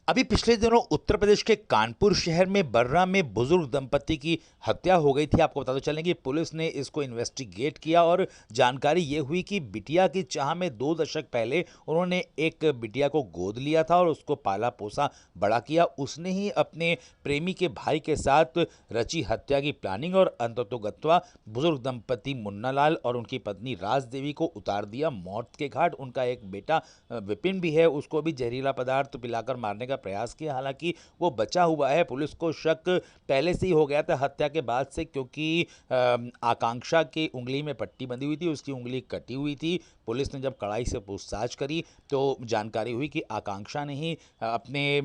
अभी पिछले दिनों उत्तर प्रदेश के कानपुर शहर में बर्रा में बुजुर्ग दंपति की हत्या हो गई थी। आपको बता तो चलें कि पुलिस ने इसको इन्वेस्टिगेट किया और जानकारी ये हुई कि बिटिया की चाह में 2 दशक पहले उन्होंने एक बिटिया को गोद लिया था और उसको पाला पोसा बड़ा किया। उसने ही अपने प्रेमी के भाई के साथ रची हत्या की प्लानिंग और अंततोगत्वा बुजुर्ग दंपति मुन्नालाल और उनकी पत्नी राज देवी को उतार दिया मौत के घाट। उनका एक बेटा विपिन भी है, उसको भी जहरीला पदार्थ पिलाकर मारने का प्रयास किया। हालांकि वो बचा हुआ है। पुलिस को शक पहले से ही हो गया था हत्या के बाद से, क्योंकि आकांक्षा की उंगली में पट्टी बंधी हुई थी, उसकी उंगली कटी हुई थी। पुलिस ने जब कड़ाई से पूछताछ करी तो जानकारी हुई कि आकांक्षा ने ही अपने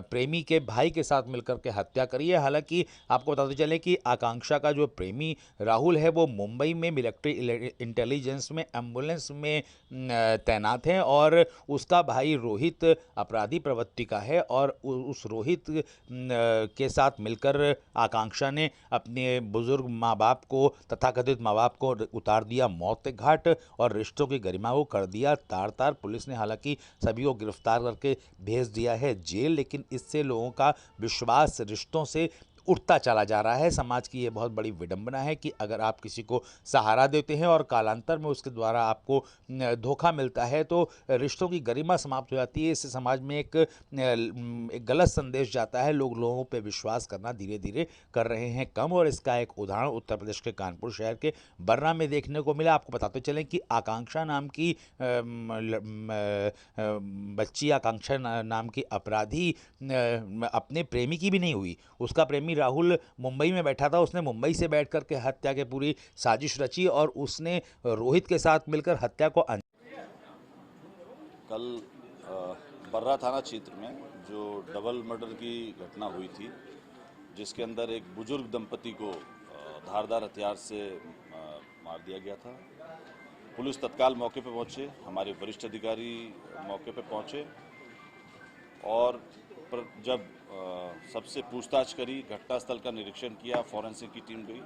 प्रेमी के भाई के साथ मिलकर के हत्या करी है। हालांकि आपको बताते चले कि आकांक्षा का जो प्रेमी राहुल है वो मुंबई में मिलिट्री इंटेलिजेंस में एम्बुलेंस में तैनात है और उसका भाई रोहित अपराधी प्रवृत्ति का है और उस रोहित के साथ मिलकर आकांक्षा ने अपने बुजुर्ग माँ बाप को, तथाकथित माँ बाप को उतार दिया मौत के घाट और रिश्तों की गरिमा को कर दिया तार तार। पुलिस ने हालांकि सभी को गिरफ्तार करके भेज दिया है जेल, लेकिन इससे लोगों का विश्वास रिश्तों से उठता चला जा रहा है। समाज की ये बहुत बड़ी विडंबना है कि अगर आप किसी को सहारा देते हैं और कालांतर में उसके द्वारा आपको धोखा मिलता है तो रिश्तों की गरिमा समाप्त हो जाती है। इससे समाज में एक गलत संदेश जाता है। लोग लोगों पे विश्वास करना धीरे धीरे कर रहे हैं कम, और इसका एक उदाहरण उत्तर प्रदेश के कानपुर शहर के बर्रा में देखने को मिला। आपको बताते चलें कि आकांक्षा नाम की बच्ची, आकांक्षा नाम की अपराधी अपने प्रेमी की भी नहीं हुई। उसका प्रेमी राहुल मुंबई में बैठा था, उसने मुंबई से बैठ कर के हत्या की पूरी साजिश रची और उसने रोहित के साथ मिलकर हत्या को कल बर्रा थाना क्षेत्र में जो डबल मर्डर की घटना हुई थी, जिसके अंदर एक बुजुर्ग दंपति को धारदार हथियार से मार दिया गया था। पुलिस तत्काल मौके पर पहुंचे, हमारे वरिष्ठ अधिकारी मौके पर पहुंचे और जब सबसे पूछताछ करी, घटनास्थल का निरीक्षण किया, फॉरेंसिक की टीम गई,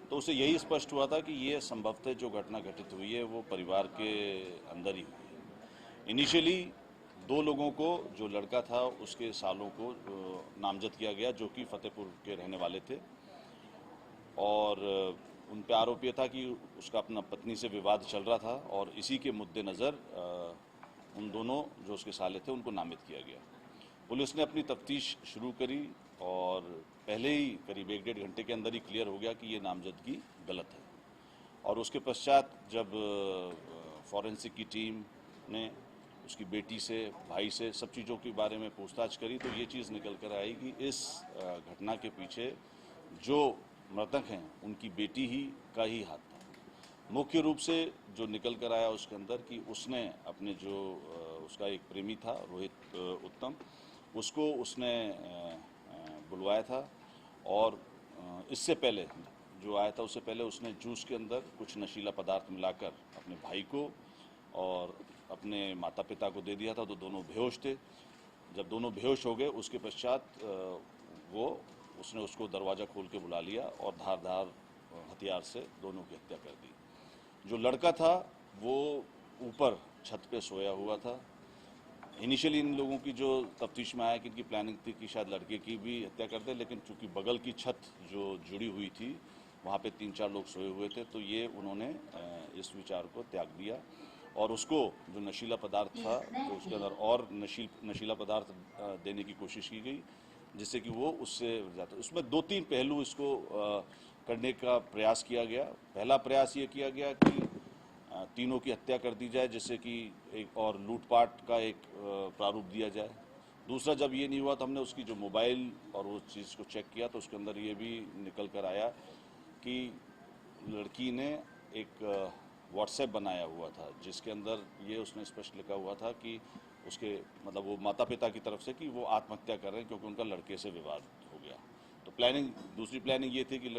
तो उसे यही स्पष्ट हुआ था कि ये संभवतः जो घटना घटित हुई है वो परिवार के अंदर ही हुई है। इनिशियली 2 लोगों को, जो लड़का था उसके सालों को नामजद किया गया, जो कि फतेहपुर के रहने वाले थे और उन पे आरोप यह था कि उसका अपना पत्नी से विवाद चल रहा था और इसी के मद्देनज़र उन दोनों जो उसके साले थे उनको नामित किया गया। पुलिस ने अपनी तफ्तीश शुरू करी और पहले ही करीब 1-1.5 घंटे के अंदर ही क्लियर हो गया कि ये नामजदगी गलत है। और उसके पश्चात जब फॉरेंसिक की टीम ने उसकी बेटी से, भाई से, सब चीज़ों के बारे में पूछताछ करी तो ये चीज़ निकल कर आई कि इस घटना के पीछे जो मृतक हैं उनकी बेटी ही का ही हाथ था। मुख्य रूप से जो निकल कर आया उसके अंदर कि उसने अपने जो उसका एक प्रेमी था रोहित उत्तम, उसको उसने बुलवाया था और इससे पहले जो आया था उससे पहले उसने जूस के अंदर कुछ नशीला पदार्थ मिलाकर अपने भाई को और अपने माता पिता को दे दिया था, तो दोनों बेहोश थे। जब दोनों बेहोश हो गए उसके पश्चात उसने उसको दरवाज़ा खोल के बुला लिया और धारदार हथियार से दोनों की हत्या कर दी। जो लड़का था वो ऊपर छत पे सोया हुआ था। इनिशियली इन लोगों की जो तफ्तीश में आया कि इनकी प्लानिंग थी कि शायद लड़के की भी हत्या कर दे, लेकिन चूंकि बगल की छत जो जुड़ी हुई थी वहाँ पे 3-4 लोग सोए हुए थे, तो ये उन्होंने इस विचार को त्याग दिया और उसको जो नशीला पदार्थ था तो उसके अंदर और नशीला पदार्थ देने की कोशिश की गई, जिससे कि वो उससे जाता। उसमें 2-3 पहलू इसको करने का प्रयास किया गया। पहला प्रयास ये किया गया कि तीनों की हत्या कर दी जाए, जिससे कि एक और लूटपाट का एक प्रारूप दिया जाए। दूसरा, जब ये नहीं हुआ तो हमने उसकी जो मोबाइल और वो चीज़ को चेक किया तो उसके अंदर ये भी निकल कर आया कि लड़की ने एक व्हाट्सएप बनाया हुआ था, जिसके अंदर ये उसने स्पष्ट लिखा हुआ था कि उसके मतलब वो माता पिता की तरफ से कि वो आत्महत्या कर रहे हैं क्योंकि उनका लड़के से विवाद हो गया। तो दूसरी प्लानिंग ये थी कि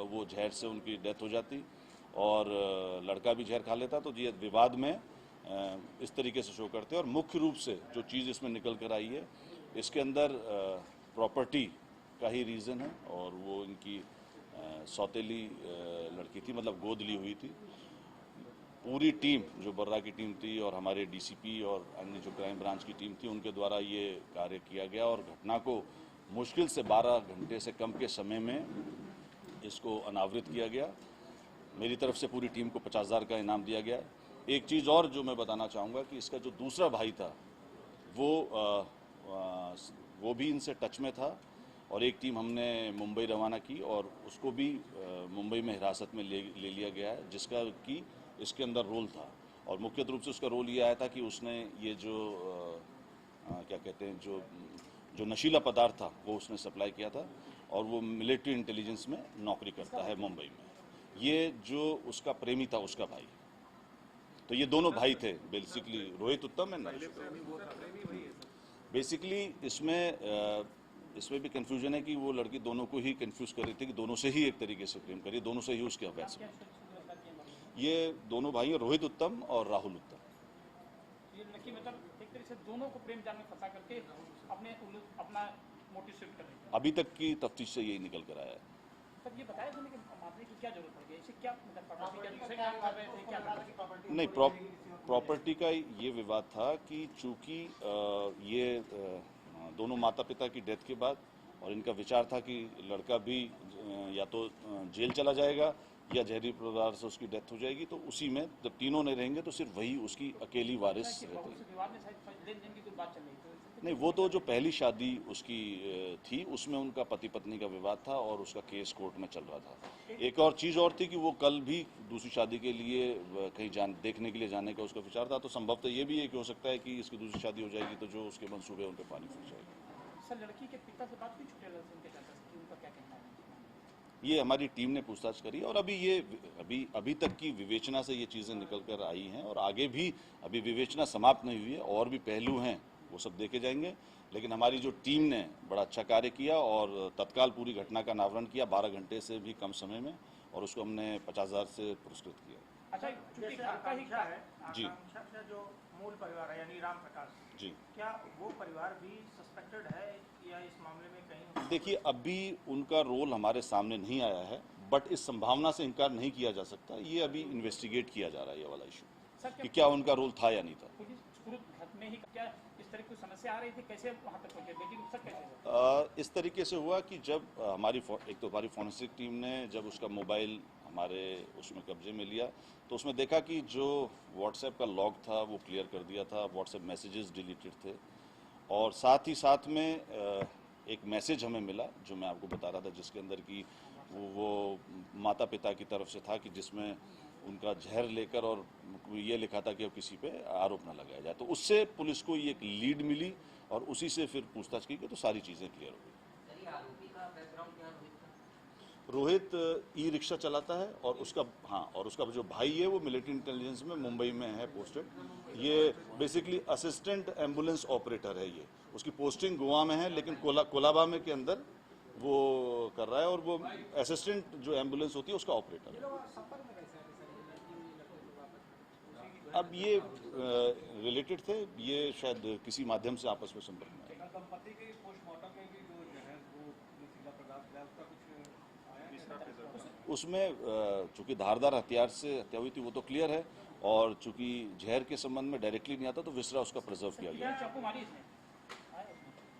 वो जहर से उनकी डेथ हो जाती और लड़का भी जहर खा लेता, तो ये विवाद में इस तरीके से शो करते हैं। और मुख्य रूप से जो चीज़ इसमें निकल कर आई है, इसके अंदर प्रॉपर्टी का ही रीज़न है और वो इनकी सौतेली लड़की थी, मतलब गोद ली हुई थी। पूरी टीम जो बर्रा की टीम थी और हमारे डीसीपी और अन्य जो क्राइम ब्रांच की टीम थी उनके द्वारा ये कार्य किया गया और घटना को मुश्किल से 12 घंटे से कम के समय में इसको अनावृत किया गया। मेरी तरफ से पूरी टीम को 50,000 का इनाम दिया गया। एक चीज़ और जो मैं बताना चाहूँगा कि इसका जो दूसरा भाई था वो भी इनसे टच में था और एक टीम हमने मुंबई रवाना की और उसको भी मुंबई में हिरासत में ले लिया गया है, जिसका कि इसके अंदर रोल था। और मुख्य रूप से उसका रोल ये आया था कि उसने ये जो क्या कहते हैं जो नशीला पदार्थ था वो उसने सप्लाई किया था और वो मिलिट्री इंटेलिजेंस में नौकरी करता है मुंबई में। ये जो उसका प्रेमी था उसका भाई, तो ये दोनों भाई थे बेसिकली, रोहित उत्तम एंड बेसिकली इसमें भी कंफ्यूजन है कि वो लड़की दोनों को ही कंफ्यूज कर रही थी कि दोनों से ही एक तरीके से प्रेम करिए, दोनों से ही उसके अफेयर्स में। ये दोनों भाई हैं, रोहित उत्तम और राहुल उत्तम। ये लड़की मतलब एक तरह से दोनों को प्रेम जाल में फंसा करके अपना मोटिव शिफ्ट कर रही है। अभी तक की तफ्तीश से यही निकल कर आया है। सर ये बताया जाने के मामले की क्या जरूरत पड़ गई, इसे क्या मतलब प्रॉपर्टी का दूसरे काम कर रहे थे, क्या नहीं, प्रॉपर्टी का ये विवाद था कि चूंकि ये दोनों माता पिता की डेथ के बाद और इनका विचार था कि लड़का भी या तो जेल चला जाएगा या जहरीले पदार्थ से उसकी डेथ हो जाएगी, तो उसी में जब तीनों नहीं रहेंगे तो सिर्फ वही उसकी अकेली वारिस रहेगी। नहीं, वो तो जो पहली शादी उसकी थी उसमें उनका पति पत्नी का विवाद था और उसका केस कोर्ट में चल रहा था। एक और चीज़ और थी कि वो कल भी दूसरी शादी के लिए कहीं देखने के लिए जाने का उसका विचार था, तो संभवतः ये भी एक हो सकता है कि इसकी दूसरी शादी हो जाएगी तो जो उसके मंसूबे उन पर पानी फिर जाएगी। सर लड़की के पिता से बात भी छूटे उनके चाचा से, उनका क्या कहना है? ये हमारी टीम ने पूछताछ करी और अभी तक की विवेचना से ये चीज़ें निकल कर आई हैं और आगे भी अभी विवेचना समाप्त नहीं हुई है और भी पहलू हैं वो सब देखे जाएंगे। लेकिन हमारी जो टीम ने बड़ा अच्छा कार्य किया और तत्काल पूरी घटना का अनावरण किया 12 घंटे से भी कम समय में और उसको हमने 50,000 से पुरस्कृत किया। अच्छा, चूंकि घर का ही है जी, आकांक्षा जो मूल परिवार है यानी राम प्रकाश जी, क्या वो परिवार भी सस्पेक्टेड है या इस मामले में कहीं? देखिए अभी उनका रोल हमारे सामने नहीं आया है, बट इस संभावना से इनकार नहीं किया जा सकता। ये अभी इन्वेस्टिगेट किया जा रहा है ये वाला इशू कि क्या उनका रोल था या नहीं था। पुलिस घर में ही क्या इस तरह की समस्या आ रही थी, कैसे वहाँ तक पहुँचे, लेकिन सर कैसे? इस तरीके से हुआ कि जब एक तो हमारी फॉरेंसिक टीम ने जब उसका मोबाइल हमारे उसमें कब्जे में लिया तो उसमें देखा कि जो व्हाट्सएप का लॉग था वो क्लियर कर दिया था, व्हाट्सएप मैसेजेस डिलीटेड थे और साथ ही साथ में एक मैसेज हमें मिला जो मैं आपको बता रहा था जिसके अंदर कि वो माता पिता की तरफ से था कि जिसमें उनका जहर लेकर और ये लिखा था कि अब किसी पे आरोप न लगाया जाए। तो उससे पुलिस को ये एक लीड मिली और उसी से फिर पूछताछ की गई तो सारी चीज़ें क्लियर हो गई। रोहित ई रिक्शा चलाता है और उसका जो भाई है वो मिलिट्री इंटेलिजेंस में मुंबई में है पोस्टेड। ये बेसिकली असिस्टेंट एम्बुलेंस ऑपरेटर है। ये उसकी पोस्टिंग गोवा में है लेकिन कोलाबा में के अंदर वो कर रहा है और वो असिस्टेंट जो एम्बुलेंस होती है उसका ऑपरेटर है। अब ये रिलेटेड थे, ये शायद किसी माध्यम से आपस में संपर्क में आए। दंपति के पोस्टमार्टम में भी जो है वो नशीला पदार्थ है उसका कुछ उसमें चूंकि धारदार हथियार से हत्या हुई थी वो तो क्लियर है और चूंकि जहर के संबंध में डायरेक्टली नहीं आता तो विसरा उसका प्रिजर्व किया गया। चाकू मारी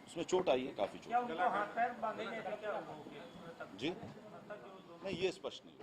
उसमें चोट आई है, काफी चोट। हाथ पैर बांधे जी नहीं, ये स्पष्ट नहीं।